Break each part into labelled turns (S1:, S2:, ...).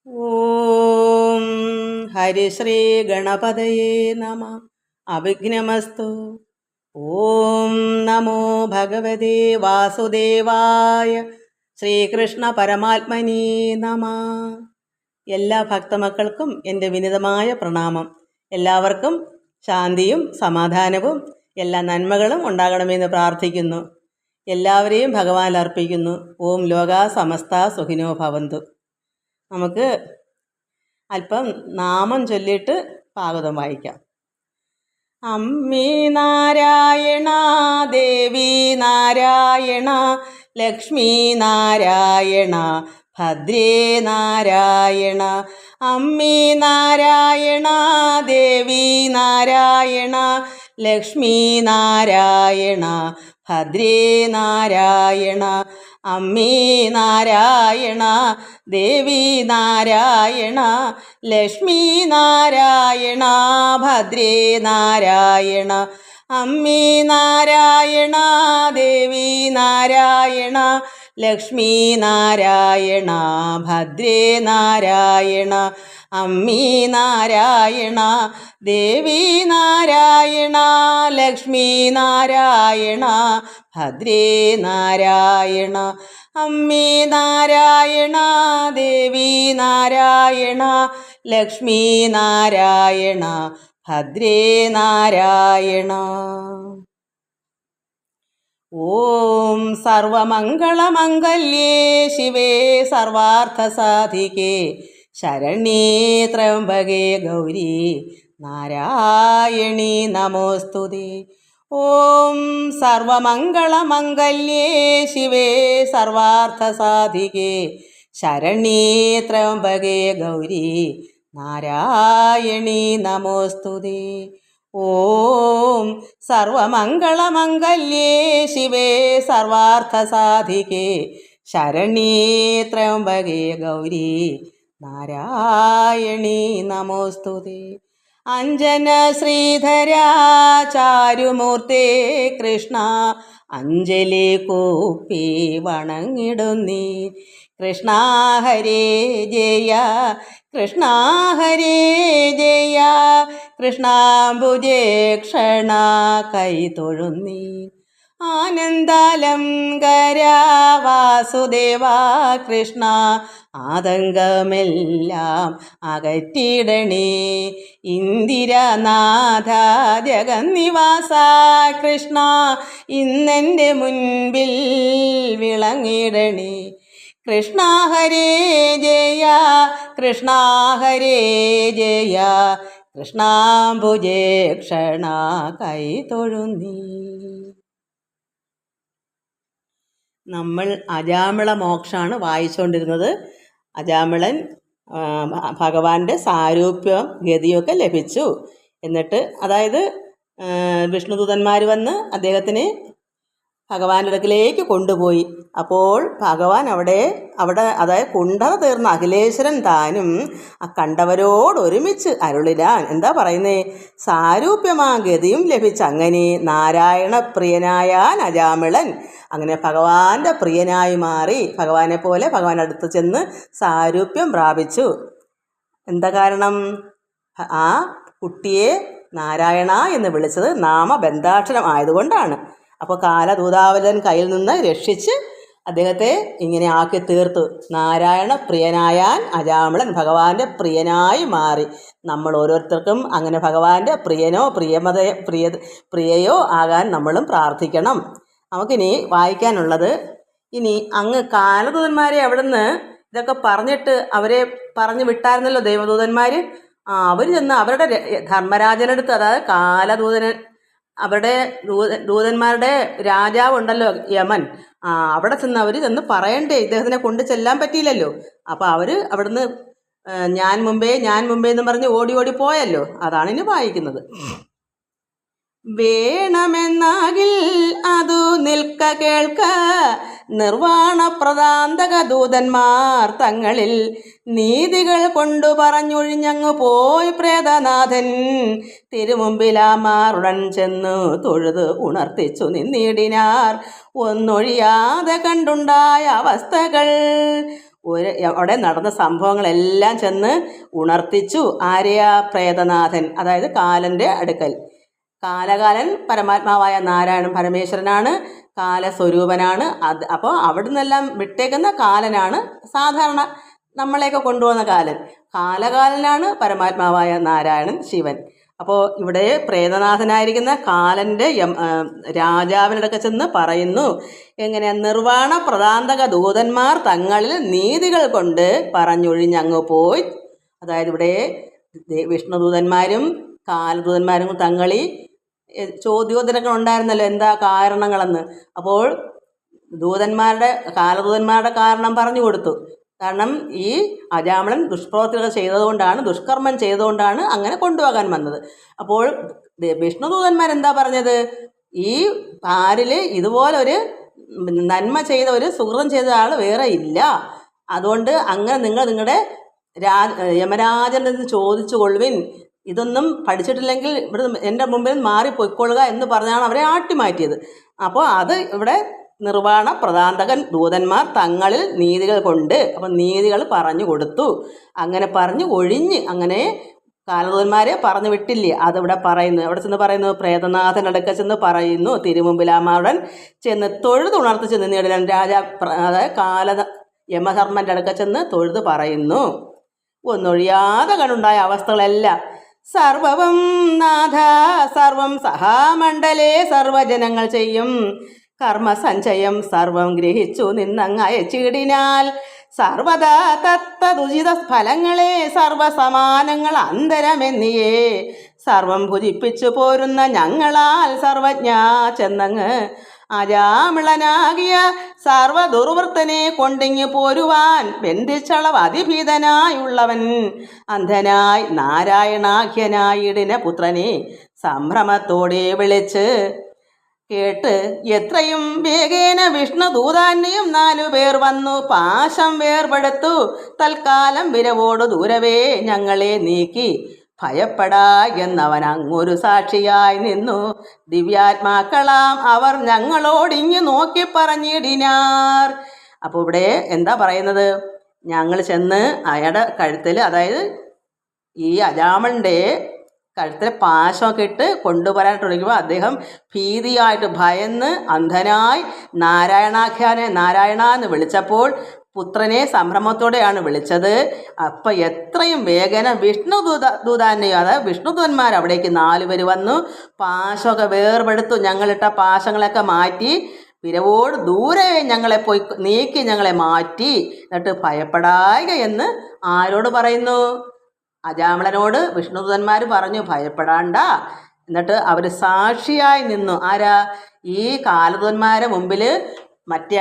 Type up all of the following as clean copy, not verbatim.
S1: ഓം ഹരിശ്രീ ഗണപതയേ നമ. അവിഘ്നമസ്തു. ഓം നമോ ഭഗവതേ വാസുദേവായ. ശ്രീകൃഷ്ണ പരമാത്മനീ നമ. എല്ലാ ഭക്തമക്കൾക്കും എൻ്റെ വിനീതമായ പ്രണാമം. എല്ലാവർക്കും ശാന്തിയും സമാധാനവും എല്ലാ നന്മകളും ഉണ്ടാകണമെന്ന് പ്രാർത്ഥിക്കുന്നു. എല്ലാവരെയും ഭഗവാൻ അർപ്പിക്കുന്നു. ഓം ലോകാ സമസ്ത സുഖിനോ ഭവന്തു. നമുക്ക് അല്പം നാമം ചൊല്ലിയിട്ട് ഭാഗവതം വായിക്കാം. അമ്മേ നാരായണ, ദേവി നാരായണ, ലക്ഷ്മി നാരായണ, ഭദ്രേ നാരായണ. അമ്മേ നാരായണ, ദേവി നാരായണ, ലക്ഷ്മി നാരായണ, ഭദ്രേ നാരായണ. അമ്മേ നാരായണ, ദേവി നാരായണ, ലക്ഷ്മി നാരായണ, ഭദ്രേ നാരായണ. അമ്മേ നാരായണ, ദേവി നാരായണ, ലക്ഷ്മി നാരായണ, ഭദ്രേ നാരായണ. അമ്മേ നാരായണ, ദേവി നാരായണ, ലക്ഷ്മി നാരായണ, ഭദ്രേ നാരായണ. അമ്മേ നാരായണ, ദേവി നാരായണ, ലക്ഷ്മി നാരായണ, ഭദ്രേ നാരായണ. ഓം സർവമംഗളമംഗല്യേ ശിവേ സർവാർത്ഥസാധികേ ശരണ്യേ ത്രയംബകേ ഗൗരി നാരായണീ നമോസ്തുതേ. ഓം സർവമംഗളമംഗല്യേ ശിവേ സർവാർത്ഥസാധികേ ശരണ്യേ ത്രയംബകേ ഗൗരി നാരായണീ നമോസ്തുതേ. ഓം സർവമംഗളമംഗല്യേ ശിവേ സർവാർത്ഥസാധികേ ശരണ്യേ ത്രയംബകേ ഗൗരി നാരായണീ നമോസ്തുതേ. അഞ്ജന ശ്രീധരാ ചാരുമൂർത്തേ കൃഷ്ണ, അഞ്ജലി കൂപ്പി വണങ്ങിടുന്നീ. കൃഷ്ണ ഹരേ ജയ, കൃഷ്ണ ഹരേ ജയ, കൃഷ്ണാംബുജേ ക്ഷണ കൈ തൊഴുന്നീ. ആനന്ദാലംകര വാസുദേവ കൃഷ്ണ, ആതങ്കമെല്ലാം അകറ്റിടണേ. ഇന്ദിരനാഥ ജഗന്നിവാസ കൃഷ്ണ, ഇന്നെൻ്റെ മുൻപിൽ വിളങ്ങിടണേ. കൃഷ്ണ ഹരേ ജയ, കൃഷ്ണ ഹരേ ജയ, കൃഷ്ണാംബുജേ ക്ഷണ കൈ തൊഴുന്നീ. നമ്മൾ അജാമിള മോക്ഷമാണ് വായിച്ചുകൊണ്ടിരുന്നത്. അജാമിളൻ ഭഗവാന്റെ സാരൂപ്യവും ഗതിയൊക്കെ ലഭിച്ചു. എന്നിട്ട് അതായത് വിഷ്ണുദൂതന്മാർ വന്ന് അദ്ദേഹത്തിനെ ഭഗവാന്റെ അടുക്കിലേക്ക് കൊണ്ടുപോയി. അപ്പോൾ ഭഗവാൻ അവിടെ അതായത് കുണ്ഠത തീർന്ന അഖിലേശ്വരൻ താനും ആ കണ്ടവരോടൊരുമിച്ച് അരുളിനാൻ. എന്താ പറയുന്നേ? സാരൂപ്യമാ ഗതിയും ലഭിച്ച അങ്ങനെ നാരായണ പ്രിയനായാൻ അജാമിളൻ. അങ്ങനെ ഭഗവാന്റെ പ്രിയനായി മാറി, ഭഗവാനെ പോലെ ഭഗവാൻ അടുത്ത് ചെന്ന് സാരൂപ്യം പ്രാപിച്ചു. എന്താ കാരണം? ആ കുട്ടിയെ നാരായണ എന്ന് വിളിച്ചത് നാമബന്ധാക്ഷരം ആയതുകൊണ്ടാണ്. അപ്പോൾ കാലദൂതാവലൻ കയ്യിൽ നിന്ന് രക്ഷിച്ച് അദ്ദേഹത്തെ ഇങ്ങനെ ആക്കി തീർത്തു. നാരായണ പ്രിയനായാൻ അജാമിളൻ ഭഗവാന്റെ പ്രിയനായി മാറി. നമ്മൾ ഓരോരുത്തർക്കും അങ്ങനെ ഭഗവാന്റെ പ്രിയനോ പ്രിയയോ ആകാൻ നമ്മളും പ്രാർത്ഥിക്കണം. നമുക്കിനി വായിക്കാനുള്ളത്, ഇനി അങ്ങ് കാലദൂതന്മാരെ അവിടുന്ന് ഇതൊക്കെ പറഞ്ഞിട്ട് അവരെ പറഞ്ഞു വിട്ടായിരുന്നല്ലോ ദൈവദൂതന്മാർ. അവർ ചെന്ന് അവരുടെ ധർമ്മരാജനടുത്ത്, അതായത് കാലദൂതനൻ, അവരുടെ ദൂതന്മാരുടെ രാജാവുണ്ടല്ലോ യമൻ, അവിടെ ചെന്ന് അവർ ചെന്ന് പറയണ്ടേ, ഇദ്ദേഹത്തിനെ കൊണ്ട് ചെല്ലാൻ പറ്റിയില്ലല്ലോ. അപ്പോൾ അവർ അവിടുന്ന് ഞാൻ മുമ്പേ എന്ന് പറഞ്ഞ് ഓടി ഓടി പോയല്ലോ. അതാണ് ഇനി വായിക്കുന്നത്. വേണമെന്നാകിൽ അതു നിൽക്ക കേൾക്ക, നിർവാണ പ്രതാന്തക ദൂതന്മാർ തങ്ങളിൽ നീതികൾ കൊണ്ടു പറഞ്ഞൊഴിഞ്ഞങ്ങു പോയി പ്രേതനാഥൻ. തിരുമുമ്പിലാമാറുടൻ ചെന്നു തൊഴുത് ഉണർത്തിച്ചു നിന്നിടിനാർ. ഒന്നൊഴിയാതെ കണ്ടുണ്ടായ അവസ്ഥകൾ അവിടെ നടന്ന സംഭവങ്ങളെല്ലാം ചെന്ന് ഉണർത്തിച്ചു. ആരെയാ? പ്രേതനാഥൻ, അതായത് കാലൻ്റെ അടുക്കൽ. കാലകാലൻ പരമാത്മാവായ നാരായണൻ പരമേശ്വരനാണ്, കാലസ്വരൂപനാണ്. അപ്പോൾ അവിടെ നിന്നെല്ലാം വിട്ടേക്കുന്ന കാലനാണ് സാധാരണ നമ്മളെയൊക്കെ കൊണ്ടുപോകുന്ന കാലൻ. കാലകാലനാണ് പരമാത്മാവായ നാരായണൻ ശിവൻ. അപ്പോൾ ഇവിടെ പ്രേതനാഥനായിരിക്കുന്ന കാലൻ്റെ രാജാവിനടുക്കെ ചെന്ന് പറയുന്നു, എങ്ങനെയാ? നിർവാണ പ്രതാന്തക ദൂതന്മാർ തങ്ങളിൽ നീതികൾ കൊണ്ട് പറഞ്ഞൊഴിഞ്ഞങ്ങ് പോയി. അതായത് ഇവിടെ വിഷ്ണുദൂതന്മാരും കാലദൂതന്മാരും തങ്ങളിൽ ചോദ്യോത്തരങ്ങൾ ഉണ്ടായിരുന്നല്ലോ, എന്താ കാരണങ്ങളെന്ന്. അപ്പോൾ കാലദൂതന്മാരുടെ കാരണം പറഞ്ഞു കൊടുത്തു. കാരണം ഈ അജാമിളൻ ദുഷ്പ്രവർത്തികൾ ചെയ്തതുകൊണ്ടാണ്, ദുഷ്കർമ്മം ചെയ്തുകൊണ്ടാണ് അങ്ങനെ കൊണ്ടുപോകാൻ വന്നത്. അപ്പോൾ വിഷ്ണുദൂതന്മാരെന്താ പറഞ്ഞത്? ഈ പാരിൽ ഇതുപോലൊരു നന്മ ചെയ്ത, ഒരു സുഹൃതം ചെയ്ത ആൾ വേറെ ഇല്ല. അതുകൊണ്ട് അങ്ങനെ നിങ്ങൾ നിങ്ങളുടെ യമരാജനിൽ നിന്ന് ചോദിച്ചു കൊള്ളുവിൻ. ഇതൊന്നും പഠിച്ചിട്ടില്ലെങ്കിൽ ഇവിടെ എൻ്റെ മുമ്പിൽ മാറിപ്പോയിക്കൊള്ളുക എന്ന് പറഞ്ഞാണ് അവരെ ആട്ടിമാറ്റിയത്. അപ്പോൾ അത് ഇവിടെ നിർവാണ പ്രതാന്തകൻ ദൂതന്മാർ തങ്ങളിൽ നീതികൾ കൊണ്ട്, അപ്പം നീതികൾ പറഞ്ഞു കൊടുത്തു. അങ്ങനെ പറഞ്ഞു ഒഴിഞ്ഞ്, അങ്ങനെ കാലദൂതന്മാരെ പറഞ്ഞു വിട്ടില്ലേ, അതിവിടെ പറയുന്നു. എവിടെ ചെന്ന് പറയുന്നു? പ്രേതനാഥനടുക്ക ചെന്ന് പറയുന്നു. തിരുമുമ്പിലാമാവൻ ചെന്ന് തൊഴുതുണർത്തി ചെന്ന് നേടിയാൻ അതായത് യമധർമ്മൻ്റെ അടുക്ക ചെന്ന് തൊഴുത് പറയുന്നു. ഒന്നൊഴിയാതെ കണ്ടുണ്ടായ അവസ്ഥകളെല്ലാം സർവവും നാഥ സർവം സഹാമണ്ഡലേ സർവജനങ്ങൾ ചെയ്യും കർമ്മസഞ്ചയം സർവം ഗ്രഹിച്ചു നിന്നങ്ങ് അയച്ചിടിനാൽ സർവദാ തത്തതുചിത ഫലങ്ങളെ സർവസമാനങ്ങൾ അന്തരമെന്നിയേ സർവം ഭുജിപ്പിച്ചു പോരുന്ന ഞങ്ങളാൽ സർവജ്ഞ ചെന്നങ്ങ് അജാമിളനാകിയ സർവദുർവൃത്തനെ കൊണ്ടിങ്ങി പോരുവാൻ ബന്ധിച്ചളവ് അതിഭീതനായുള്ളവൻ അന്ധനായി നാരായണാഖ്യനായിടിന പുത്രനെ സംഭ്രമത്തോടെ വിളിച്ച് കേട്ട് എത്രയും വേഗേന വിഷ്ണുദൂതാന്യം 4 പേർ വന്നു പാശം വേർപെടുത്തു തൽക്കാലം വിരവോടു ദൂരവേ ഞങ്ങളെ നീക്കി ഭയപ്പെടാ എന്നവൻ അങ്ങൊരു സാക്ഷിയായി നിന്നു. ദിവ്യാത്മാക്കളാം അവർ ഞങ്ങളോടിങ്ങു നോക്കി പറഞ്ഞിടിനാർ. അപ്പോൾ ഇവിടെ എന്താ പറയുന്നത്? ഞങ്ങൾ ചെന്ന് അയാളുടെ കഴുത്തിൽ, അതായത് ഈ അജാമൻ്റെ കഴുത്തിൽ പാശമൊക്കെ ഇട്ട് കൊണ്ടുവരാൻ തുടങ്ങിയപ്പോൾ അദ്ദേഹം ഭീതിയായിട്ട് ഭയന്ന് അന്ധനായി നാരായണ എന്ന് വിളിച്ചപ്പോൾ പുത്രനെ സംഭ്രമത്തോടെയാണ് വിളിച്ചത്. അപ്പം എത്രയും വേഗന ദൂതാന്യോ അതായത് വിഷ്ണുദൂതന്മാർ അവിടേക്ക് 4 പേര് വന്നു. പാശമൊക്കെ വേർപെടുത്തു, ഞങ്ങളിട്ട പാശങ്ങളൊക്കെ മാറ്റി വിരവോട് ദൂരെ ഞങ്ങളെ പോയി നീക്കി ഞങ്ങളെ മാറ്റി. എന്നിട്ട് ഭയപ്പെടായിക എന്ന് ആരോട് പറയുന്നു? അജാമിളനോട് വിഷ്ണുദൂതന്മാർ പറഞ്ഞു ഭയപ്പെടാണ്ട. എന്നിട്ട് അവർ സാക്ഷിയായി നിന്നു. ആരാ? ഈ കാലദൂതന്മാരെ മുമ്പിൽ മറ്റേ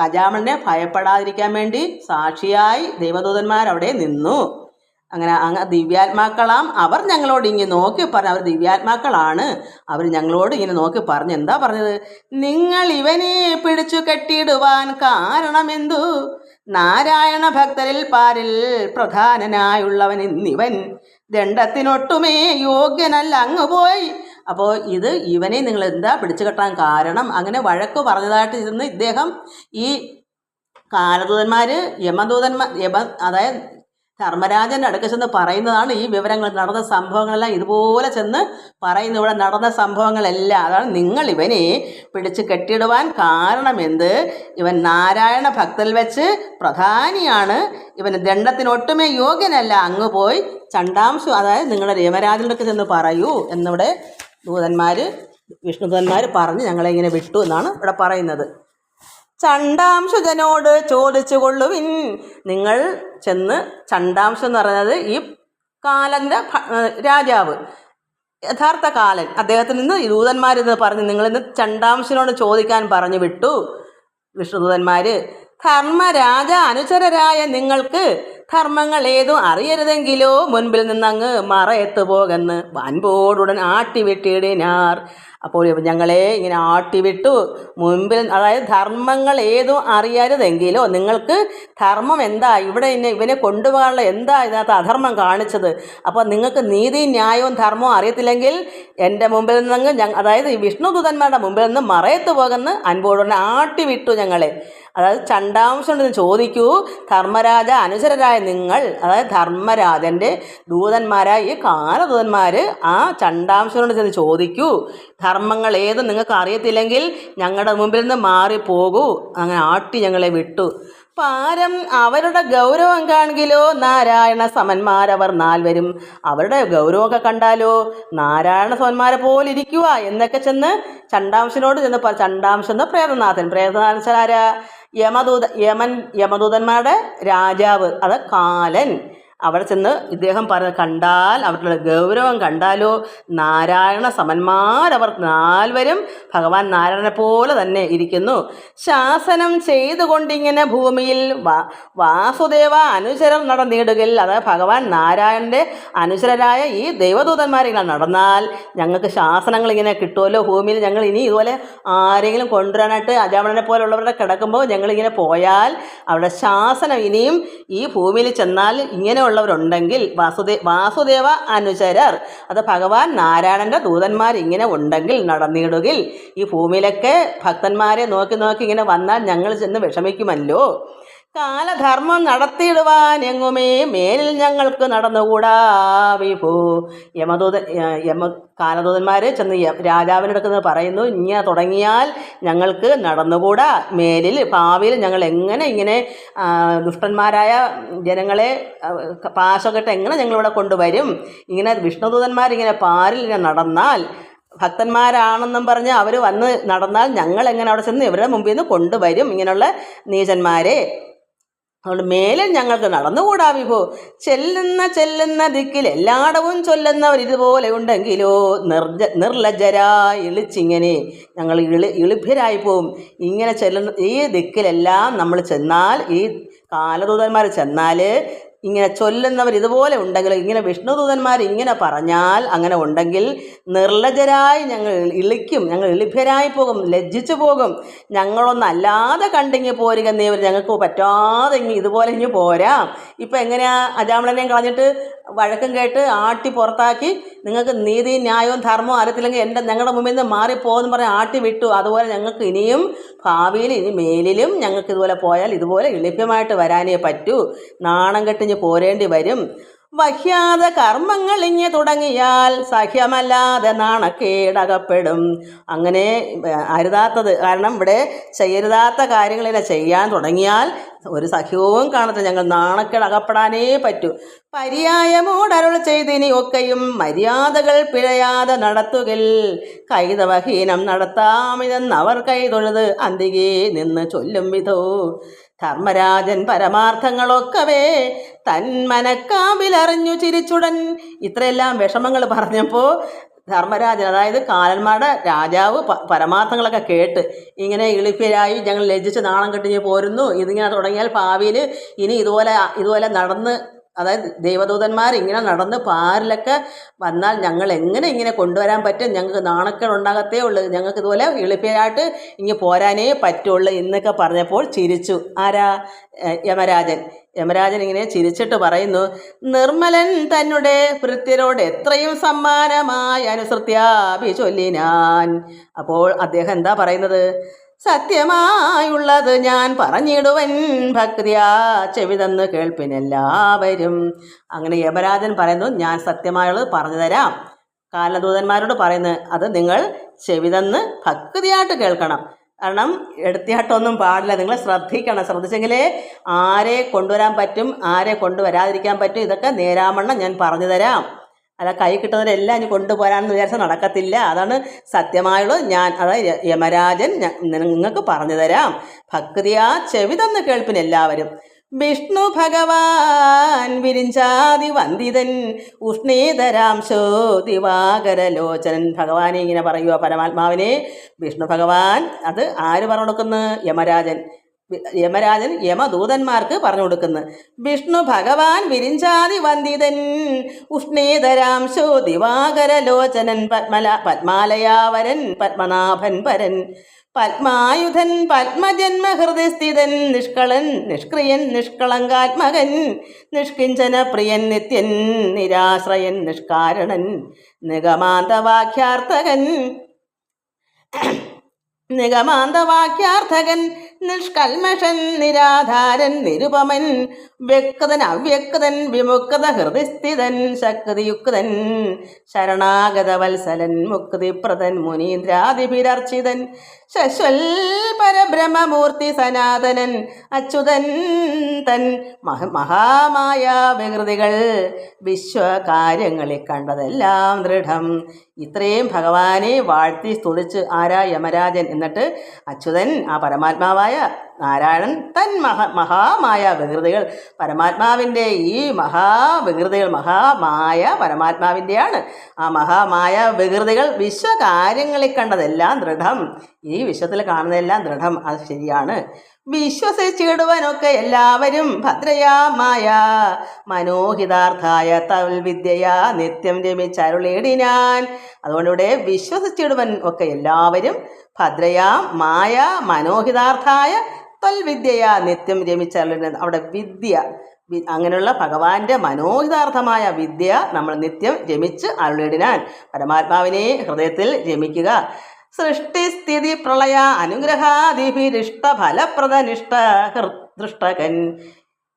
S1: അജാമിളനെ ഭയപ്പെടാതിരിക്കാൻ വേണ്ടി സാക്ഷിയായി ദൈവദൂതന്മാരവിടെ നിന്നു. അങ്ങനെ ദിവ്യാത്മാക്കളാം അവർ ഞങ്ങളോട് ഇങ്ങനെ നോക്കി പറഞ്ഞു. അവർ ദിവ്യാത്മാക്കളാണ്. അവർ ഞങ്ങളോട് ഇങ്ങനെ നോക്കി പറഞ്ഞു. എന്താ പറഞ്ഞത്? നിങ്ങൾ ഇവനെ പിടിച്ചു കെട്ടിയിടുവാൻ കാരണമെന്തു? നാരായണ ഭക്തരിൽ പാരിൽ പ്രധാനനായുള്ളവൻ ഇന്നിവൻ ദണ്ഡത്തിനൊട്ടുമേ യോഗ്യനല്ല അങ്ങ് പോയി. അപ്പോൾ ഇവനെ നിങ്ങൾ എന്താ പിടിച്ചു കെട്ടാൻ കാരണം? അങ്ങനെ വഴക്ക് പറഞ്ഞതായിട്ട് ഇരുന്ന് ഇദ്ദേഹം ഈ കാലദൂതന്മാർ അതായത് ധർമ്മരാജൻ്റെ അടുക്ക ചെന്ന് പറയുന്നതാണ് ഈ വിവരങ്ങൾ. നടന്ന സംഭവങ്ങളെല്ലാം ഇതുപോലെ ചെന്ന് പറയുന്നു. ഇവിടെ നടന്ന സംഭവങ്ങളെല്ലാം അതാണ് നിങ്ങൾ ഇവനെ പിടിച്ച് കെട്ടിയിടുവാൻ കാരണമെന്ത്? ഇവൻ നാരായണ ഭക്തൽ വെച്ച് പ്രധാനിയാണ്. ഇവന് ദണ്ഡത്തിനൊട്ടുമേ യോഗ്യനല്ല. അങ്ങ് പോയി ചണ്ടാംശു അതായത് നിങ്ങളുടെ യമരാജൻ്റെ അടുക്ക ചെന്ന് പറയൂ എന്നിവിടെ വിഷ്ണുദൂതന്മാർ പറഞ്ഞ് ഞങ്ങളെ ഇങ്ങനെ വിട്ടു എന്നാണ് ഇവിടെ പറയുന്നത്. ചണ്ടാംശുജനോട് ചോദിച്ചു കൊള്ളുവിൻ. നിങ്ങൾ ചെന്ന്, ചണ്ടാംശം എന്ന് പറയുന്നത് ഈ കാലൻ്റെ രാജാവ്, യഥാർത്ഥ കാലൻ, അദ്ദേഹത്തിൽ നിന്ന് ഈ ദൂതന്മാരിന്ന് പറഞ്ഞ് നിങ്ങളിന്ന് ചണ്ടാംശനോട് ചോദിക്കാൻ പറഞ്ഞു വിട്ടു വിഷ്ണുദൂതന്മാർ. ധർമ്മരാജ അനുചരരായ നിങ്ങൾക്ക് ധർമ്മങ്ങൾ ഏതും അറിയരുതെങ്കിലോ മുൻപിൽ നിന്നങ്ങ് മറയത്ത് പോകെന്ന് വൻപോടുടൻ ആട്ടിവിട്ടിടിനാർ. അപ്പോൾ ഞങ്ങളെ ഇങ്ങനെ ആട്ടിവിട്ടു. മുൻപിൽ, അതായത് ധർമ്മങ്ങൾ ഏതും അറിയരുതെങ്കിലോ, നിങ്ങൾക്ക് ധർമ്മം എന്താ, ഇവിടെ ഇവനെ കൊണ്ടുപോകാനുള്ള എന്താ ഇതിനകത്ത് അധർമ്മം കാണിച്ചത്, അപ്പോൾ നിങ്ങൾക്ക് നീതിയും ന്യായവും ധർമ്മവും അറിയത്തില്ലെങ്കിൽ എൻ്റെ മുമ്പിൽ നിന്ന്, അതായത് ഈ വിഷ്ണുദൂതന്മാരുടെ മുമ്പിൽ നിന്ന് മറയത്ത് പോകുന്ന അൻപോടുകൊണ്ട് ആട്ടിവിട്ടു ഞങ്ങളെ. അതായത് ചണ്ടാംശം ചോദിക്കൂ, ധർമ്മരാജ അനുചരരായ നിങ്ങൾ, അതായത് ധർമ്മരാജൻ്റെ ദൂതന്മാരായ ഈ കാലദൂതന്മാർ ആ ചണ്ടാംശനോട് ചെന്ന് ചോദിക്കൂ, ധർമ്മങ്ങൾ ഏതും നിങ്ങൾക്ക് അറിയത്തില്ലെങ്കിൽ ഞങ്ങളുടെ മുമ്പിൽ നിന്ന് മാറിപ്പോകൂ. അങ്ങനെ ആട്ടി ഞങ്ങളെ വിട്ടു. പാരം അവരുടെ ഗൗരവം കാണിലോ നാരായണ സമന്മാരവർ നാൽവരും. അവരുടെ ഗൗരവമൊക്കെ കണ്ടാലോ നാരായണ സമന്മാരെ പോലെ ഇരിക്കുക എന്നൊക്കെ ചെന്ന് ചണ്ടാംശനോട് ചെന്ന് ചണ്ടാംശൻ എന്ന പ്രേതനാഥൻ. പ്രേതനാഥൻ ആരാ? യമദൂതന്മാരുടെ രാജാവ്, അത് കാലൻ. അവിടെ ചെന്ന് ഇദ്ദേഹം കണ്ടാൽ, അവരുടെ ഗൗരവം കണ്ടാലോ നാരായണ സമന്മാരവർ നാൽവരും ഭഗവാൻ നാരായണനെ പോലെ തന്നെ ഇരിക്കുന്നു. ശാസനം ചെയ്തുകൊണ്ടിങ്ങനെ ഭൂമിയിൽ വാസുദേവ അനുചരർ നടന്നിടുകിൽ. അതായത് ഭഗവാൻ നാരായണൻ്റെ അനുചരരായ ഈ ദൈവദൂതന്മാരിങ്ങനെ നടന്നാൽ ഞങ്ങൾക്ക് ശാസനങ്ങൾ ഇങ്ങനെ കിട്ടുമല്ലോ ഭൂമിയിൽ. ഞങ്ങൾ ഇനി ഇതുപോലെ ആരെങ്കിലും കൊണ്ടുവരാനായിട്ട് അജാമണനെ പോലുള്ളവരുടെ കിടക്കുമ്പോൾ ഞങ്ങളിങ്ങനെ പോയാൽ അവരുടെ ശാസനം ഇനിയും ഈ ഭൂമിയിൽ ചെന്നാൽ ഇങ്ങനെയുള്ളവരുണ്ടെങ്കിൽ, വാസുദേവ അനുചരർ, അത് ഭഗവാൻ നാരായണൻ്റെ ദൂതന്മാർ ഇങ്ങനെ ഉണ്ടെങ്കിൽ നടന്നിടുകിൽ, ഈ ഭൂമിയിലൊക്കെ ഭക്തന്മാരെ നോക്കി നോക്കി ഇങ്ങനെ വന്നാൽ ഞങ്ങൾ ചെന്ന് വിഷമിക്കുമല്ലോ. കാലധർമ്മം നടത്തിയിടുവാൻ എങ്ങുമേ മേലിൽ ഞങ്ങൾക്ക് നടന്നുകൂടാ വിഭൂ. കാലദൂതന്മാർ ചെന്ന് രാജാവിനടുത്ത് പറയുന്നു, ഇങ്ങനെ തുടങ്ങിയാൽ ഞങ്ങൾക്ക് നടന്നുകൂടാ, മേലിൽ ഭാവിയിൽ ഞങ്ങൾ എങ്ങനെ ഇങ്ങനെ ദുഷ്ടന്മാരായ ജനങ്ങളെ പാശക്കെട്ട് എങ്ങനെ ഞങ്ങളിവിടെ കൊണ്ടുവരും? ഇങ്ങനെ വിഷ്ണുദൂതന്മാരിങ്ങനെ പാരിൽ ഇങ്ങനെ നടന്നാൽ, ഭക്തന്മാരാണെന്നും പറഞ്ഞ് അവർ വന്ന് നടന്നാൽ ഞങ്ങൾ എങ്ങനെ അവിടെ ചെന്ന് ഇവരുടെ മുമ്പിൽ നിന്ന് കൊണ്ടുവരും ഇങ്ങനെയുള്ള നീചന്മാരെ? അതുകൊണ്ട് മേലിൽ ഞങ്ങൾക്ക് നടന്നുകൂടാ വിഭോ. ചെല്ലുന്ന ദിക്കിൽ എല്ലായിടവും ചൊല്ലുന്നവർ ഇതുപോലെ ഉണ്ടെങ്കിലോ നിർലജ്ജരായി ഇളിച്ചിങ്ങനെ ഞങ്ങൾ ഇളിഭ്യരായി പോവും. ഇങ്ങനെ ഈ ദിക്കിലെല്ലാം നമ്മൾ ചെന്നാൽ, ഈ കാലദൂതന്മാർ ചെന്നാൽ, ഇങ്ങനെ ചൊല്ലുന്നവർ ഇതുപോലെ ഉണ്ടെങ്കിൽ, ഇങ്ങനെ വിഷ്ണുദൂതന്മാർ ഇങ്ങനെ പറഞ്ഞാൽ അങ്ങനെ ഉണ്ടെങ്കിൽ നിർലജ്ജരായി ഞങ്ങൾ ഇളിക്കും, ഞങ്ങൾ ഇളിഭ്യരായി പോകും, ലജ്ജിച്ചു പോകും. ഞങ്ങളൊന്നല്ലാതെ കണ്ടിങ്ങി പോരുക എന്നേവർ, ഞങ്ങൾക്ക് പറ്റാതെ ഇതുപോലെ ഇങ്ങ് പോരാം. ഇപ്പം എങ്ങനെയാ അജാമളനെയും കളഞ്ഞിട്ട് വഴക്കും കേട്ട് ആട്ടി പുറത്താക്കി, നിങ്ങൾക്ക് നീതിയും ന്യായവും ധർമ്മവും അറിയത്തില്ലെങ്കിൽ ഞങ്ങളുടെ മുമ്പിൽ നിന്ന് മാറിപ്പോകുമെന്ന് പറഞ്ഞ് ആട്ടി വിട്ടു. അതുപോലെ ഞങ്ങൾക്ക് ഇനിയും ഭാവിയിൽ ഇനി മേലിലും ഞങ്ങൾക്ക് ഇതുപോലെ പോയാൽ ഇതുപോലെ എളുപ്പമായിട്ട് വരാനേ പറ്റൂ. നാണം കെട്ടിഞ്ഞ് പോരേണ്ടി വരും. വഹ്യാത കർമ്മങ്ങൾ ഇങ്ങനെ തുടങ്ങിയാൽ സഹ്യമല്ലാതെ നാണക്കേടകപ്പെടും. അങ്ങനെ അരുതാത്തത്, കാരണം ഇവിടെ ചെയ്യരുതാത്ത കാര്യങ്ങളിനെ ചെയ്യാൻ തുടങ്ങിയാൽ ഒരു സഹ്യവും കാണത്തില്ല, ഞങ്ങൾ നാണക്കേടകപ്പെടാനേ പറ്റൂ. പര്യായമോടരുൾ ചെയ്തിനി ഒക്കെയും മര്യാദകൾ പിഴയാതെ നടത്തുകിൽ കൈതവഹീനം നടത്താമിതെന്ന് അവർ കൈതൊഴുത് അന്തികേ നിന്ന് ചൊല്ലും വിധോ. ധർമ്മരാജൻ പരമാർത്ഥങ്ങളൊക്കവേ തന്മനക്കാവിലറിഞ്ഞു ചിരിച്ചുടൻ. ഇത്രയെല്ലാം വിഷമങ്ങൾ പറഞ്ഞപ്പോൾ ധർമ്മരാജൻ, അതായത് കാലന്മാരുടെ രാജാവ്, പരമാർത്ഥങ്ങളൊക്കെ കേട്ട് ഇങ്ങനെ ഇളിപ്യരായി ഞങ്ങൾ ലജ്ജിച്ച് നാണം കെട്ടിഞ്ഞ് പോരുന്നു. ഇതിങ്ങനെ തുടങ്ങിയാൽ ഭാവിയിൽ ഇനി ഇതുപോലെ നടന്ന്, അതായത് ദൈവദൂതന്മാർ ഇങ്ങനെ നടന്ന് പാരിലൊക്കെ വന്നാൽ ഞങ്ങൾ എങ്ങനെ ഇങ്ങനെ കൊണ്ടുവരാൻ പറ്റും? ഞങ്ങൾക്ക് നാണക്കേടുണ്ടാകത്തേ ഉള്ളൂ, ഞങ്ങൾക്ക് ഇതുപോലെ എളുപ്പമായിട്ട് ഇങ്ങനെ പോരാനേ പറ്റുള്ളൂ എന്നൊക്കെ പറഞ്ഞപ്പോൾ ചിരിച്ചു. ആരാ? യമരാജൻ ഇങ്ങനെ ചിരിച്ചിട്ട് പറയുന്നു, നിർമ്മലൻ തന്നെ ഭൃത്യരോട് എത്രയും സമ്മാനമായി അനുസൃത്യാഭി ചൊല്ലിനാൻ. അപ്പോൾ അദ്ദേഹം എന്താ പറയുന്നത്? സത്യമായുള്ളത് ഞാൻ പറഞ്ഞിടുവൻ ഭക്തിയാ ചെവിതന്ന് കേൾപ്പിനെല്ലാവരും. അങ്ങനെ യമരാജൻ പറയുന്നു, ഞാൻ സത്യമായുള്ളത് പറഞ്ഞു തരാം. കാലദൂതന്മാരോട് പറയുന്നത് അത് നിങ്ങൾ ചെവിതന്ന് ഭക്തിയായിട്ട് കേൾക്കണം. കാരണം എടുത്തിയാട്ടൊന്നും പാടില്ല, നിങ്ങൾ ശ്രദ്ധിക്കണം. ശ്രദ്ധിച്ചെങ്കിലേ ആരെ കൊണ്ടുവരാൻ പറ്റും, ആരെ കൊണ്ടുവരാതിരിക്കാൻ പറ്റും, ഇതൊക്കെ നേരാമണ്ണം ഞാൻ പറഞ്ഞു തരാം. അല്ല കൈ കിട്ടുന്നവരെല്ലാം ഇനി കൊണ്ടുപോരാണെന്ന് വിചാരിച്ചാൽ നടക്കത്തില്ല. അതാണ് സത്യമായുള്ളത്. ഞാൻ, അതായത് യമരാജൻ നിങ്ങൾക്ക് പറഞ്ഞു തരാം. ഭക്തിയാ ചെവി തന്ന് കേൾപ്പിന് എല്ലാവരും. വിഷ്ണു ഭഗവാൻ വിരിഞ്ചാതി വന്ദിതൻ ഉഷ്ണീതരാംശോ ദിവാകരലോചനൻ. ഭഗവാനെ ഇങ്ങനെ പറയുക, പരമാത്മാവിനെ വിഷ്ണു ഭഗവാൻ. അത് ആര് പറഞ്ഞു കൊടുക്കുന്നു? യമരാജൻ. യമരാജൻ യമദൂതന്മാർക്ക് പറഞ്ഞു കൊടുക്കുന്നു. വിഷ്ണു ഭഗവാൻ വിരിഞ്ചാതി വന്ദിതൻ ഉഷ്ണേതരാംശോ ദിവാകരലോചനൻ പത്മാലയാവരൻ പത്മനാഭൻ പരൻ പത്മായുധൻ പത്മജന്മഹൃദയസ്ഥിതൻ നിഷ്കളൻ നിഷ്ക്രിയൻ നിഷ്കളങ്കാത്മകൻ നിഷ്കിഞ്ചന പ്രിയൻ നിത്യൻ നിരാശ്രയൻ നിഷ്കാരണൻ നിഗമാന്തവാക്യാർത്ഥകൻ നിഷ്കൽമഷൻ നിരാധാരൻ നിരുപമൻ വ്യക്തൻ അവ്യക്തൻ വിമുക്ത ഹൃദയസ്ഥിതൻ ശക്തിയുക്തൻ ശരണാഗതവത്സലൻ മുക്തിപ്രദൻ മുനീന്ദ്രാദിഭിരർച്ചിതൻ ശശ്വൽ പരബ്രഹ്മമൂർത്തി സനാതനൻ അച്യുതൻ തൻ മഹാമായ വികൃതികൾ വിശ്വകാര്യങ്ങളിൽ കണ്ടതെല്ലാം ദൃഢം. ഇത്രയും ഭഗവാനെ വാഴ്ത്തി സ്തുതിച്ച് ആരാ യമരാജൻ. എന്നിട്ട് അച്യുതൻ ആ പരമാത്മാവായ നാരായണൻ തൻ മഹാമായ വികൃതികൾ, പരമാത്മാവിൻ്റെ ഈ മഹാവികൃതികൾ മഹാമായ പരമാത്മാവിൻ്റെയാണ്. ആ മഹാമായ വികൃതികൾ വിശ്വകാര്യങ്ങളിൽ കണ്ടതെല്ലാം ദൃഢം. ഈ വിശ്വത്തിൽ കാണുന്നതെല്ലാം ദൃഢം, അത് ശരിയാണ്. വിശ്വസിച്ചിടുവാനൊക്കെ എല്ലാവരും ഭദ്രയാമായ മനോഹിതാർത്ഥായ തൽവിദ്യയാ നിത്യം രമിച്ചരുളേടിനാൻ. അതുകൊണ്ട് ഇവിടെ വിശ്വസിച്ചിടുവൻ ഒക്കെ എല്ലാവരും ഭദ്രയാ മായ മനോഹിതാർത്ഥായ തൽവിദ്യയാ നിത്യം രമിച്ചരുളിനാൻ. അവിടെ വിദ്യ, അങ്ങനെയുള്ള ഭഗവാന്റെ മനോഹിതാർത്ഥമായ വിദ്യ നമ്മൾ നിത്യം രമിച്ച് അരുളിടിനാൻ. പരമാത്മാവിനെ ഹൃദയത്തിൽ രമിക്കുക. സൃഷ്ടിസ്ഥിതി പ്രളയ അനുഗ്രഹാദിഭിരിഷ്ട ഫലപ്രദനിഷ്ഠ ദൃഷ്ടകൻ.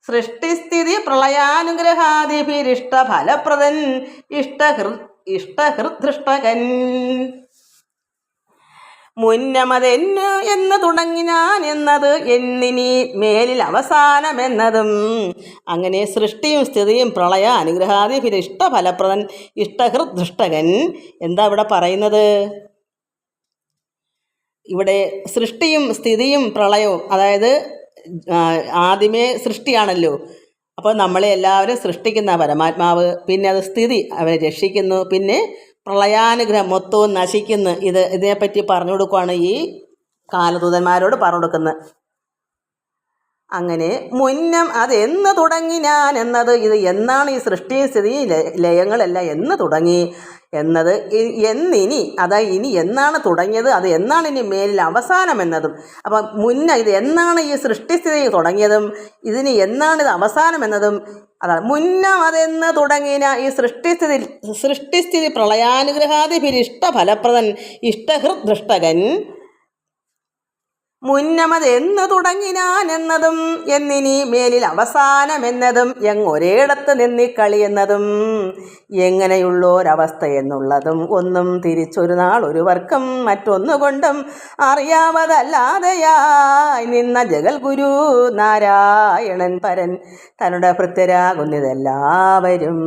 S1: സൃഷ്ടിസ്ഥിതി പ്രളയാനുഗ്രഹാദിഭിരിഷ്ട ഫലപ്രദൻ ഇഷ്ടഹൃദൃഷ്ടകൻ. മുന്നമതെന്നു എന്ന് തുടങ്ങിനാൻ എന്നത് എന്നിനി മേലിൽ അവസാനമെന്നതും. അങ്ങനെ സൃഷ്ടിയും സ്ഥിതിയും പ്രളയ അനുഗ്രഹാദിഭിരിഷ്ട ഫലപ്രദൻ ഇഷ്ടഹൃദൃഷ്ടകൻ. എന്താ ഇവിടെ പറയുന്നത്? ഇവിടെ സൃഷ്ടിയും സ്ഥിതിയും പ്രളയവും, അതായത് ആദ്യമേ സൃഷ്ടിയാണല്ലോ. അപ്പോൾ നമ്മളെ എല്ലാവരും സൃഷ്ടിക്കുന്ന പരമാത്മാവ്, പിന്നെ അത് സ്ഥിതി അവരെ രക്ഷിക്കുന്നു, പിന്നെ പ്രളയാനുഗ്രഹം മൊത്തവും നശിക്കുന്നു. ഇതിനെപ്പറ്റി പറഞ്ഞു കൊടുക്കുകയാണ് ഈ കാലദൂതന്മാരോട് പറഞ്ഞു കൊടുക്കുന്നത്. അങ്ങനെ മുന്നം അത് എന്ന് തുടങ്ങി ഞാൻ എന്നത്, ഇത് എന്നാണ് ഈ സൃഷ്ടിയും സ്ഥിതിയും ലയങ്ങളെല്ലാം എന്ന് തുടങ്ങി എന്നത്, എന്നിനി അതായത് ഇനി എന്നാണ് തുടങ്ങിയത്, അത് എന്നാണ് ഇനി മേലിൽ അവസാനം എന്നതും. അപ്പം ഇത് എന്നാണ് ഈ സൃഷ്ടിസ്ഥിതി തുടങ്ങിയതും ഇതിന് എന്നാണ് ഇത് അവസാനം എന്നതും അതാണ്. മുന്നം അതെന്ന് തുടങ്ങിയ ഈ സൃഷ്ടിസ്ഥിതി പ്രളയാനുഗ്രഹാദിഭിരിഷ്ട ഫലപ്രദൻ ഇഷ്ടഹൃദൃഷ്ടകൻ. മുന്നമത് എന്ന് തുടങ്ങിനാൻ എന്നതും എന്നിനി മേലിൽ അവസാനമെന്നതും എങ്ങൊരേടത്ത് നിന്നിക്കളി എന്നതും എങ്ങനെയുള്ളൊരവസ്ഥ എന്നുള്ളതും ഒന്നും തിരിച്ചൊരു നാൾ ഒരുവർക്കും മറ്റൊന്നുകൊണ്ടും അറിയാവതല്ലാതെയായി നിന്ന ജഗൽഗുരു നാരായണൻ പരൻ തന്നുടെ ഭൃത്യരാകുന്നിതെല്ലാവരും.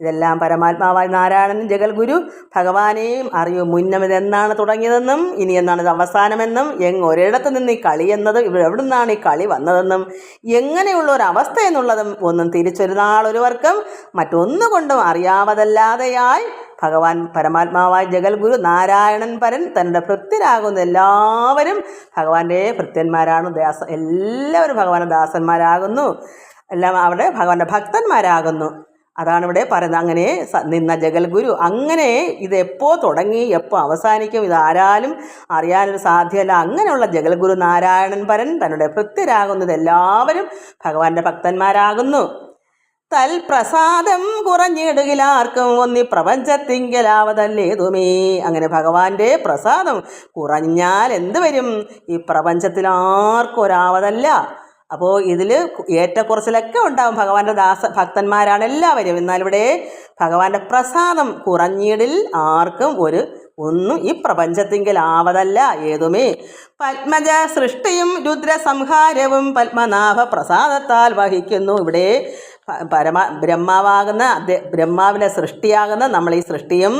S1: ഇതെല്ലാം പരമാത്മാവായ നാരായണനും ജഗൽഗുരു ഭഗവാനെയും അറിയൂ. മുന്നം ഇതെന്നാണ് തുടങ്ങിയതെന്നും ഇനി എന്നാണ് ഇത് അവസാനമെന്നും ഒരിടത്ത് നിന്ന് ഈ കളി എന്നതും ഇവിടെ എവിടെ നിന്നാണ് ഈ കളി വന്നതെന്നും എങ്ങനെയുള്ള ഒരു അവസ്ഥ എന്നുള്ളതും ഒന്നും തിരിച്ചൊരു നാളൊരുവർക്കും മറ്റൊന്നുകൊണ്ടും അറിയാവതല്ലാതെയായി ഭഗവാൻ പരമാത്മാവായ ജഗൽഗുരു നാരായണൻ പരൻ തൻ്റെ ഭൃത്യരാകുന്ന എല്ലാവരും ഭഗവാന്റെ ഭൃത്യന്മാരാണ്. എല്ലാവരും ഭഗവാന്റെ ദാസന്മാരാകുന്നു, എല്ലാം അവിടെ ഭഗവാന്റെ ഭക്തന്മാരാകുന്നു. അതാണ് ഇവിടെ പറയുന്നത്. അങ്ങനെ നിന്ന ജഗൽഗുരു, അങ്ങനെ ഇതെപ്പോൾ തുടങ്ങി എപ്പോൾ അവസാനിക്കും ഇതാരാലും അറിയാനൊരു സാധ്യമല്ല. അങ്ങനെയുള്ള ജഗൽഗുരു നാരായണൻ പരൻ തന്നുടെ ഭൃത്യരാകുന്നത് എല്ലാവരും ഭഗവാന്റെ ഭക്തന്മാരാകുന്നു. തൽപ്രസാദം കുറഞ്ഞിടുകിലാർക്കും ഒന്നി പ്രപഞ്ചത്തിങ്കലാവതല്ലേതുമേ. അങ്ങനെ ഭഗവാന്റെ പ്രസാദം കുറഞ്ഞാൽ എന്ത് വരും? ഈ പ്രപഞ്ചത്തിൽ ആർക്കും ഒരാവതല്ല. അപ്പോൾ ഇതിൽ ഏറ്റക്കുറച്ചിലൊക്കെ ഉണ്ടാവും. ഭഗവാന്റെ ഭക്തന്മാരാണ് എല്ലാവരും. എന്നാലിവിടെ ഭഗവാന്റെ പ്രസാദം കുറഞ്ഞിടിൽ ആർക്കും ഒന്നും ഈ പ്രപഞ്ചത്തിങ്കിൽ ആവതല്ല ഏതുമേ. പത്മജ സൃഷ്ടിയും രുദ്രസംഹാരവും പത്മനാഭ പ്രസാദത്താൽ വഹിക്കുന്നു. ഇവിടെ ബ്രഹ്മാവാകുന്ന ബ്രഹ്മാവിൻ്റെ സൃഷ്ടിയാകുന്ന നമ്മൾ ഈ സൃഷ്ടിയും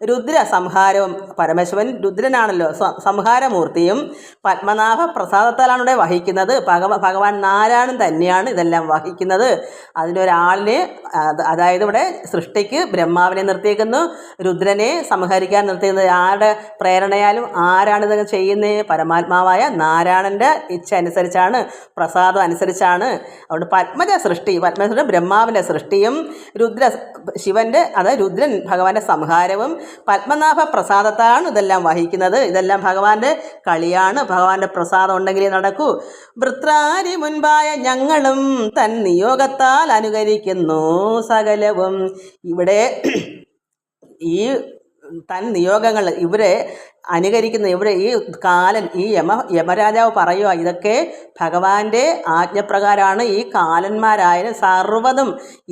S1: രുദ്ര സംഹാരവും പരമശിവൻ രുദ്രനാണല്ലോ സംഹാരമൂർത്തിയും പത്മനാഭ പ്രസാദത്താലാണ് ഇവിടെ വഹിക്കുന്നത്. ഭഗവാൻ നാരായണൻ തന്നെയാണ് ഇതെല്ലാം വഹിക്കുന്നത്. അതിനൊരാളിനെ അതായത് ഇവിടെ സൃഷ്ടിക്ക് ബ്രഹ്മാവിനെ നിർത്തിയേക്കുന്നു, രുദ്രനെ സംഹരിക്കാൻ നിർത്തിയിരിക്കുന്നത് ആരുടെ പ്രേരണയാലും ആരാണിത് ചെയ്യുന്നത്? പരമാത്മാവായ നാരായണൻ്റെ ഇച്ഛ അനുസരിച്ചാണ്, പ്രസാദം അനുസരിച്ചാണ്. അതുകൊണ്ട് പത്മജ ബ്രഹ്മാവിൻ്റെ സൃഷ്ടിയും ശിവൻ്റെ അതായത് രുദ്രൻ ഭഗവാന്റെ സംഹാരവും പത്മനാഭ പ്രസാദത്താണ് ഇതെല്ലാം വഹിക്കുന്നത്. ഇതെല്ലാം ഭഗവാന്റെ കളിയാണ്. ഭഗവാന്റെ പ്രസാദം ഉണ്ടെങ്കിലേ നടക്കൂ. വൃത്രാരി മുൻപായ ഞങ്ങളും തൻ നിയോഗത്താൽ അനുകരിക്കുന്നു സകലവും. ഇവിടെ ഈ തൻ നിയോഗങ്ങൾ ഇവരെ അനുകരിക്കുന്ന ഇവിടെ ഈ കാലൻ ഈ യമരാജാവ് പറയുക ഇതൊക്കെ ഭഗവാന്റെ ആജ്ഞപ്രകാരമാണ്. ഈ കാലന്മാരായാലും സർവ്വതും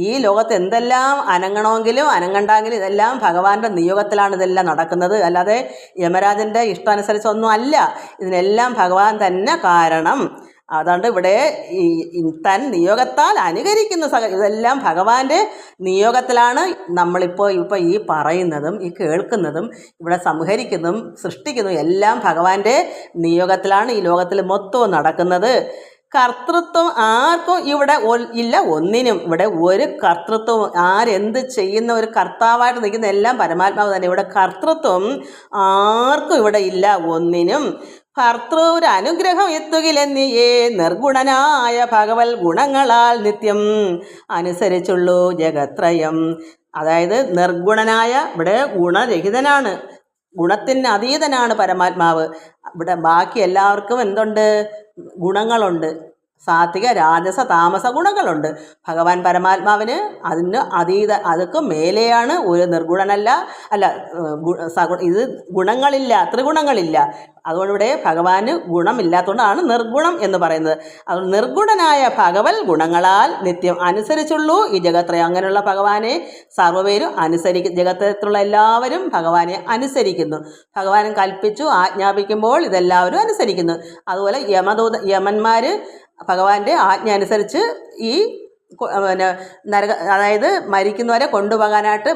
S1: ഈ ലോകത്ത് എന്തെല്ലാം അനങ്ങണമെങ്കിലും അനങ്ങണ്ടെങ്കിലും ഇതെല്ലാം ഭഗവാന്റെ നിയോഗത്തിലാണ് ഇതെല്ലാം നടക്കുന്നത്. അല്ലാതെ യമരാജൻ്റെ ഇഷ്ടാനുസരിച്ചൊന്നും അല്ല. ഇതിനെല്ലാം ഭഗവാൻ തന്നെ കാരണം. അതുകൊണ്ട് ഇവിടെ തൻ നിയോഗത്താൽ അനുകരിക്കുന്ന ഇതെല്ലാം ഭഗവാന്റെ നിയോഗത്തിലാണ് നമ്മളിപ്പോൾ ഈ പറയുന്നതും ഈ കേൾക്കുന്നതും ഇവിടെ സംഹരിക്കുന്നതും സൃഷ്ടിക്കുന്നതും എല്ലാം ഭഗവാന്റെ നിയോഗത്തിലാണ് ഈ ലോകത്തിൽ മൊത്തവും നടക്കുന്നത്. കർത്തൃത്വം ആർക്കും ഇവിടെ ഇല്ല, ഒന്നിനും ഇവിടെ ഒരു കർത്തൃത്വം ആരെന്ത് ചെയ്യുന്ന ഒരു കർത്താവായിട്ട് നിൽക്കുന്ന എല്ലാം പരമാത്മാവ് തന്നെ. ഇവിടെ കർത്തൃത്വം ആർക്കും ഇവിടെ ഇല്ല, ഒന്നിനും. ഭർത്തൃ അനുഗ്രഹം എത്തുകിലെന്നിയേ നിർഗുണനായ ഭഗവൽ ഗുണങ്ങളാൽ നിത്യം അനുസരിച്ചുള്ളൂ ജഗത്രയം. അതായത് നിർഗുണനായ ഇവിടെ ഗുണരഹിതനാണ്, ഗുണത്തിന് അതീതനാണ് പരമാത്മാവ്. ഇവിടെ ബാക്കി എല്ലാവർക്കും എന്തുണ്ട്? ഗുണങ്ങളുണ്ട്. സാത്വിക രാജസ താമസ ഗുണങ്ങളുണ്ട്. ഭഗവാൻ പരമാത്മാവിന് അതിന് അതൊക്കെ മേലെയാണ്. ഒരു നിർഗുണനല്ല, ഇത് ഗുണങ്ങളില്ല, ത്രിഗുണങ്ങളില്ല. അതുകൊണ്ട് ഇവിടെ ഭഗവാന് ഗുണമില്ലാത്തതുകൊണ്ടാണ് നിർഗുണം എന്ന് പറയുന്നത്. അത് നിർഗുണനായ ഭഗവൽ ഗുണങ്ങളാൽ നിത്യം അനുസരിച്ചുള്ളൂ ഈ ജഗത്രയം. അങ്ങനെയുള്ള ഭഗവാനെ സർവ്വപേരും അനുസരിക്കും. ജഗത്രയത്തിലുള്ള എല്ലാവരും ഭഗവാനെ അനുസരിക്കുന്നു. ഭഗവാൻ കൽപ്പിച്ചു ആജ്ഞാപിക്കുമ്പോൾ ഇതെല്ലാവരും അനുസരിക്കുന്നു. അതുപോലെ യമന്മാർ ഭഗവാന്റെ ആജ്ഞ അനുസരിച്ച് ഈ അതായത് മരിക്കുന്നവരെ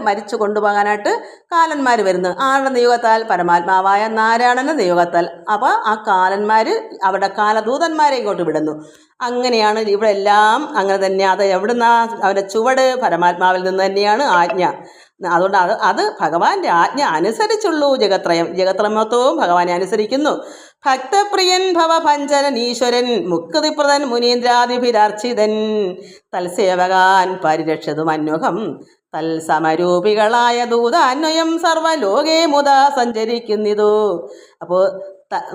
S1: മരിച്ചു കൊണ്ടുപോകാനായിട്ട് കാലന്മാർ വരുന്നു. ആരുടെ നിയോഗത്താൽ? പരമാത്മാവായ നാരായണൻ്റെ നിയോഗത്താൽ. അപ്പോൾ ആ കാലന്മാർ അവരുടെ കാലദൂതന്മാരെ ഇങ്ങോട്ട് വിടുന്നു. അങ്ങനെയാണ് ഇവിടെ എല്ലാം അങ്ങനെ തന്നെ. അത് എവിടുന്നാ? അവരുടെ ചുവട് പരമാത്മാവിൽ നിന്ന് തന്നെയാണ് ആജ്ഞ. അതുകൊണ്ട് അത് ഭഗവാന്റെ ആജ്ഞ അനുസരിച്ചുള്ളൂ ജഗത്രയം. ജഗത്രമത്വവും ഭഗവാനെ അനുസരിക്കുന്നു. ഭക്തപ്രിയൻ ഭവഭഞ്ജനൻ ഈശ്വരൻ മുക്തിപ്രദൻ മുനീന്ദ്രാദിഭിരർച്ചിതൻ തൽസേവകാൻ പരിരക്ഷതും അന്വഹം തൽസമരൂപികളായ ദൂതാന്വയം സർവലോകേ മുതാ സഞ്ചരിക്കുന്നിതു. അപ്പോൾ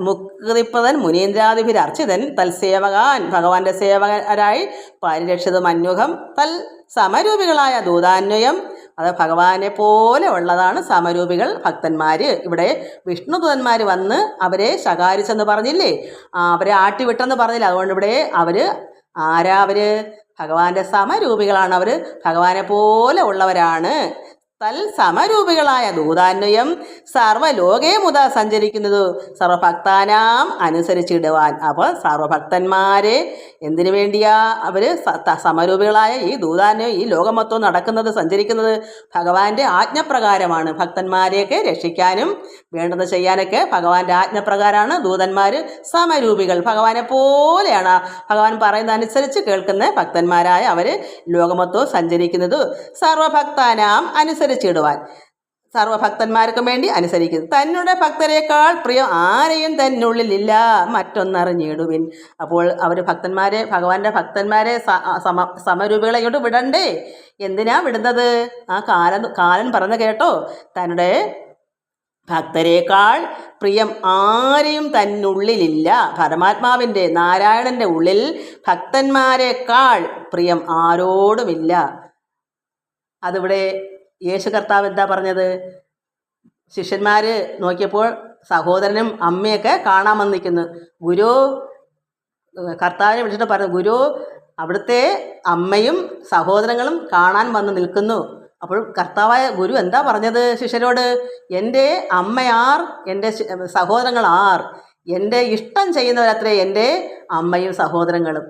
S1: മുക്തിപ്രദൻ മുനീന്ദ്രാദിഭിരർച്ചിതൻ തൽസേവകാൻ ഭഗവാന്റെ സേവകരായി പരിരക്ഷിതും അന്വഹം തൽ സമരൂപികളായ ദൂതാന്വയം. അത് ഭഗവാനെ പോലെ ഉള്ളതാണ് സമരൂപികൾ ഭക്തന്മാർ. ഇവിടെ വിഷ്ണുദൂതന്മാർ വന്ന് അവരെ ശകാരിച്ചെന്ന് പറഞ്ഞില്ലേ, അവരെ ആട്ടിവിട്ടെന്ന് പറഞ്ഞില്ല. അതുകൊണ്ട് ഇവിടെ അവർ ഭഗവാന്റെ സമരൂപികളാണ്. അവർ ഭഗവാനെ പോലെ ഉള്ളവരാണ്. തൽ സമരൂപികളായ ദൂതാന്വയം സർവ്വലോകേ മുത സഞ്ചരിക്കുന്നത് സർവഭക്താനാം അനുസരിച്ചിടുവാൻ. അപ്പോൾ സർവഭക്തന്മാരെ എന്തിനു വേണ്ടിയാ അവർ സമരൂപികളായ ഈ ദൂതാന്വയം ഈ ലോകം മൊത്തം നടക്കുന്നത് സഞ്ചരിക്കുന്നത് ഭഗവാന്റെ ആജ്ഞപ്രകാരമാണ്. ഭക്തന്മാരെയൊക്കെ രക്ഷിക്കാനും വേണ്ടത് ചെയ്യാനൊക്കെ ഭഗവാന്റെ ആജ്ഞപ്രകാരമാണ് ദൂതന്മാർ സമരൂപികൾ. ഭഗവാനെ പോലെയാണ് ഭഗവാൻ പറയുന്ന അനുസരിച്ച് കേൾക്കുന്ന ഭക്തന്മാരായ അവർ ലോകമൊത്തവും സഞ്ചരിക്കുന്നത് സർവഭക്താനാം അനുസരിച്ചിടുവാൻ. സർവഭക്തന്മാർക്കും വേണ്ടി അനുസരിക്കുന്നു. തന്നെ ഭക്തരേക്കാൾ പ്രിയം ആരെയും തന്നുള്ളിലില്ല മറ്റൊന്നറിഞ്ഞിടുവിൻ. അപ്പോൾ അവർ ഭഗവാന്റെ ഭക്തന്മാരെ സമരൂപികളെ ഇങ്ങോട്ട് വിടണ്ടേ? എന്തിനാ വിടുന്നത്? ആ കാലൻ പറഞ്ഞ കേട്ടോ, തന്നെ ഭക്തരേക്കാൾ പ്രിയം ആരെയും തന്നുള്ളിലില്ല. പരമാത്മാവിൻ്റെ നാരായണൻ്റെ ഉള്ളിൽ ഭക്തന്മാരെക്കാൾ പ്രിയം ആരോടുമില്ല. അതിവിടെ യേശു കർത്താവ് എന്താ പറഞ്ഞത്? ശിഷ്യന്മാർ നോക്കിയപ്പോൾ സഹോദരനും അമ്മയൊക്കെ കാണാൻ വന്ന് നിൽക്കുന്നു. ഗുരു കർത്താവിനെ വിളിച്ചിട്ട് പറഞ്ഞു, ഗുരു അവിടുത്തെ അമ്മയും സഹോദരങ്ങളും കാണാൻ വന്ന് നിൽക്കുന്നു. അപ്പോൾ കർത്താവായ ഗുരു എന്താ പറഞ്ഞത് ശിഷ്യരോട്? എൻ്റെ അമ്മയാർ, എൻ്റെ സഹോദരങ്ങൾ ആർ? എൻ്റെ ഇഷ്ടം ചെയ്യുന്നവരത്രേ എൻ്റെ അമ്മയും സഹോദരങ്ങളും.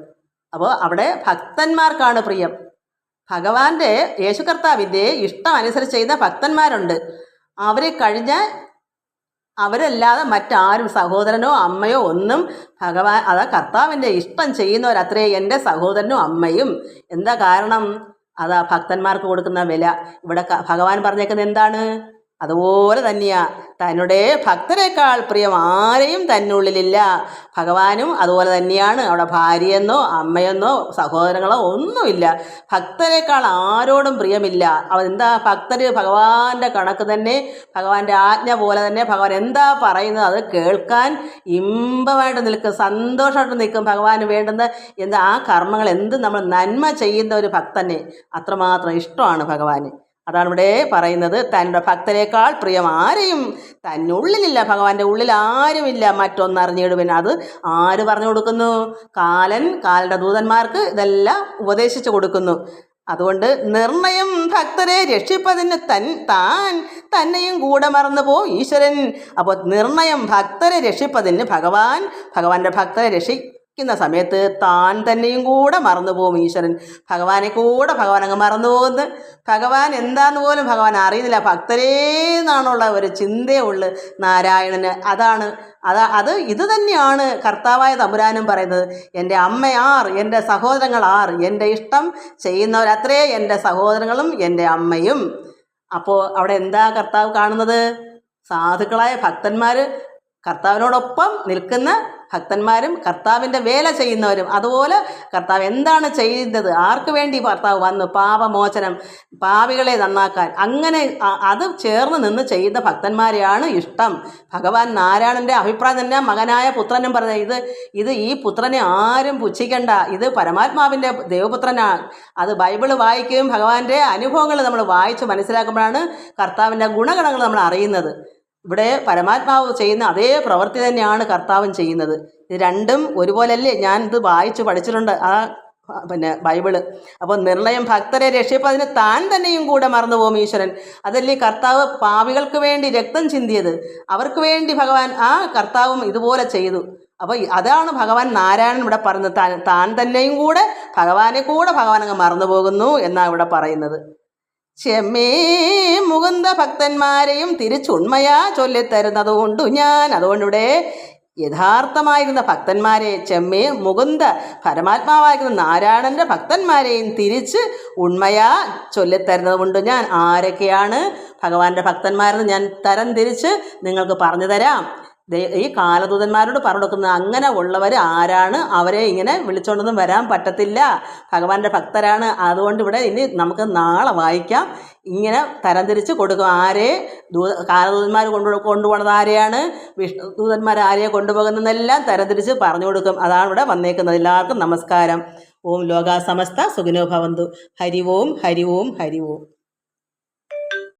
S1: അപ്പോൾ അവിടെ ഭക്തന്മാർക്കാണ് പ്രിയം. ഭഗവാന്റെ യേശു കർത്താവിൻ്റെ ഇഷ്ടം അനുസരിച്ച് ചെയ്യുന്ന ഭക്തന്മാരുണ്ട്. അവർ കഴിഞ്ഞാൽ അവരല്ലാതെ മറ്റാരും സഹോദരനോ അമ്മയോ ഒന്നും കർത്താവിൻ്റെ ഇഷ്ടം ചെയ്യുന്നവരത്രേ എൻ്റെ സഹോദരനും അമ്മയും. എന്താ കാരണം? അതാ ഭക്തന്മാർക്ക് കൊടുക്കുന്ന വില. ഇവിടെ ഭഗവാൻ പറഞ്ഞേക്കുന്നത് എന്താണ്? അതുപോലെ തന്നെയാ, തന്നുടെ ഭക്തരെക്കാൾ പ്രിയം ആരെയും തന്നുള്ളിലില്ല. ഭഗവാനും അതുപോലെ തന്നെയാണ്. അവിടെ ഭാര്യയെന്നോ അമ്മയെന്നോ സഹോദരങ്ങളോ ഒന്നുമില്ല. ഭക്തരെക്കാൾ ആരോടും പ്രിയമില്ല. എന്താ? ഭക്തർ ഭഗവാന്റെ കണക്ക് തന്നെ, ഭഗവാന്റെ ആജ്ഞ പോലെ തന്നെ ഭഗവാൻ എന്താ പറയുന്നത് അത് കേൾക്കാൻ ഇമ്പമായിട്ട് നിൽക്കും, സന്തോഷമായിട്ട് നിൽക്കും. ഭഗവാന് വേണ്ടുന്ന ആ കർമ്മങ്ങൾ നമ്മൾ നന്മ ചെയ്യുന്ന ഒരു ഭക്തനെ അത്രമാത്രം ഇഷ്ടമാണ് ഭഗവാന്. അതാണ് ഇവിടെ പറയുന്നത്. തൻ്റെ ഭക്തരെക്കാൾ പ്രിയം ആരെയും തന്നുള്ളിലില്ല. ഭഗവാന്റെ ഉള്ളിൽ ആരുമില്ല. മറ്റൊന്നറിഞ്ഞിടുവിൻ. അത് ആര് പറഞ്ഞു കൊടുക്കുന്നു? കാലൻ്റെ ദൂതന്മാർക്ക് ഇതെല്ലാം ഉപദേശിച്ചു കൊടുക്കുന്നു. അതുകൊണ്ട് നിർണയം ഭക്തരെ രക്ഷിപ്പതിന് താൻ തന്നെയും കൂടെ മറന്നു പോവും ഈശ്വരൻ. അപ്പോൾ നിർണയം ഭക്തരെ രക്ഷിപ്പതിന് ഭഗവാന്റെ ഭക്തരെ ക്കുന്ന സമയത്ത് താൻ തന്നെയും കൂടെ മറന്നു പോകും ഈശ്വരൻ. ഭഗവാനെ കൂടെ ഭഗവാൻ അങ്ങ് മറന്നു പോകുന്നു. ഭഗവാൻ എന്താന്ന് പോലും ഭഗവാൻ അറിയുന്നില്ല. ഭക്തരേന്നാണുള്ള ഒരു ചിന്തയേ ഉള്ളു നാരായണന്. ഇത് തന്നെയാണ് കർത്താവായ തമ്പുരാനും പറയുന്നത്. എൻ്റെ അമ്മയാർ, എൻ്റെ സഹോദരങ്ങൾ ആർ, എൻ്റെ ഇഷ്ടം ചെയ്യുന്നവരത്രേ എൻ്റെ സഹോദരങ്ങളും എൻ്റെ അമ്മയും. അപ്പോൾ അവിടെ എന്താ കർത്താവ് കാണുന്നത്? സാധുക്കളായ ഭക്തന്മാർ, കർത്താവിനോടൊപ്പം നിൽക്കുന്ന ഭക്തന്മാരും കർത്താവിൻ്റെ വേല ചെയ്യുന്നവരും. അതുപോലെ കർത്താവ് എന്താണ് ചെയ്യുന്നത്? ആർക്ക് വേണ്ടി കർത്താവ് വന്നു? പാപമോചനം, പാപികളെ നന്നാക്കാൻ. അങ്ങനെ അത് ചേർന്ന് നിന്ന് ചെയ്യുന്ന ഭക്തന്മാരെയാണ് ഇഷ്ടം. ഭഗവാൻ നാരായണൻ്റെ അഭിപ്രായം തന്നെ മകനായ പുത്രനും പറഞ്ഞത്, ഈ പുത്രനെ ആരും പുച്ഛിക്കണ്ട, ഇത് പരമാത്മാവിൻ്റെ ദേവപുത്രനാണ്. അത് ബൈബിള് വായിക്കുകയും ഭഗവാന്റെ അനുഭവങ്ങൾ നമ്മൾ വായിച്ച് മനസ്സിലാക്കുമ്പോഴാണ് കർത്താവിൻ്റെ ഗുണഗണങ്ങൾ നമ്മൾ അറിയുന്നത്. ഇവിടെ പരമാത്മാവ് ചെയ്യുന്ന അതേ പ്രവൃത്തി തന്നെയാണ് കർത്താവും ചെയ്യുന്നത്. ഇത് രണ്ടും ഒരുപോലല്ലേ? ഞാൻ ഇത് വായിച്ച് പഠിച്ചിട്ടുണ്ട് ബൈബിള്. അപ്പോൾ നിർണയം ഭക്തരെ രക്ഷിപ്പതിന് താൻ തന്നെയും കൂടെ മറന്നു പോകും ഈശ്വരൻ. അതല്ലേ കർത്താവ് പാപികൾക്ക് വേണ്ടി രക്തം ചിന്തിയത്? അവർക്ക് വേണ്ടി ഭഗവാൻ കർത്താവും ഇതുപോലെ ചെയ്തു. അപ്പോൾ അതാണ് ഭഗവാൻ നാരായണൻ ഇവിടെ പറയുന്നത്. താൻ തന്നെയും കൂടെ ഭഗവാൻ അങ്ങ് മറന്നു പോകുന്നു എന്നാണ് ഇവിടെ പറയുന്നത്. ചെമ്മേ മുകുന്ദ ഭക്തന്മാരെയും തിരിച്ചുണ്മയാ ചൊല്ലിത്തരുന്നതുകൊണ്ടു ഞാൻ. അതുകൊണ്ടിവിടെ യഥാർത്ഥമായിരുന്ന ഭക്തന്മാരെ, ചെമ്മേ മുകുന്ദ പരമാത്മാവായിരുന്ന നാരായണൻ്റെ ഭക്തന്മാരെയും തിരിച്ച് ഉണ്മയാ ചൊല്ലിത്തരുന്നത് കൊണ്ട് ഞാൻ. ആരൊക്കെയാണ് ഭഗവാന്റെ ഭക്തന്മാരെന്ന് ഞാൻ തരം തിരിച്ച് നിങ്ങൾക്ക് പറഞ്ഞു തരാം. ഈ കാലദൂതന്മാരോട് പറഞ്ഞു കൊടുക്കുന്നത് അങ്ങനെ ഉള്ളവർ ആരാണ്? അവരെ ഇങ്ങനെ വിളിച്ചുകൊണ്ടൊന്നും വരാൻ പറ്റത്തില്ല. ഭഗവാന്റെ ഭക്തരാണ്. അതുകൊണ്ട് ഇവിടെ ഇനി നമുക്ക് നാളെ വായിക്കാം. ഇങ്ങനെ തരംതിരിച്ച് കൊടുക്കും. കാലദൂതന്മാർ കൊണ്ടുപോകുന്നത് ആരെയാണ്, വിഷ്ണുദൂതന്മാർ ആരെയാണ് കൊണ്ടുപോകുന്നതെന്നെല്ലാം തരംതിരിച്ച് പറഞ്ഞു കൊടുക്കും. അതാണ് ഇവിടെ വന്നേക്കുന്നത്. എല്ലാവർക്കും നമസ്കാരം. ഓം ലോകാ സമസ്ത സുഖിനോ ഭവന്തു. ഹരി ഓം ഹരി ഓം ഹരി ഓം.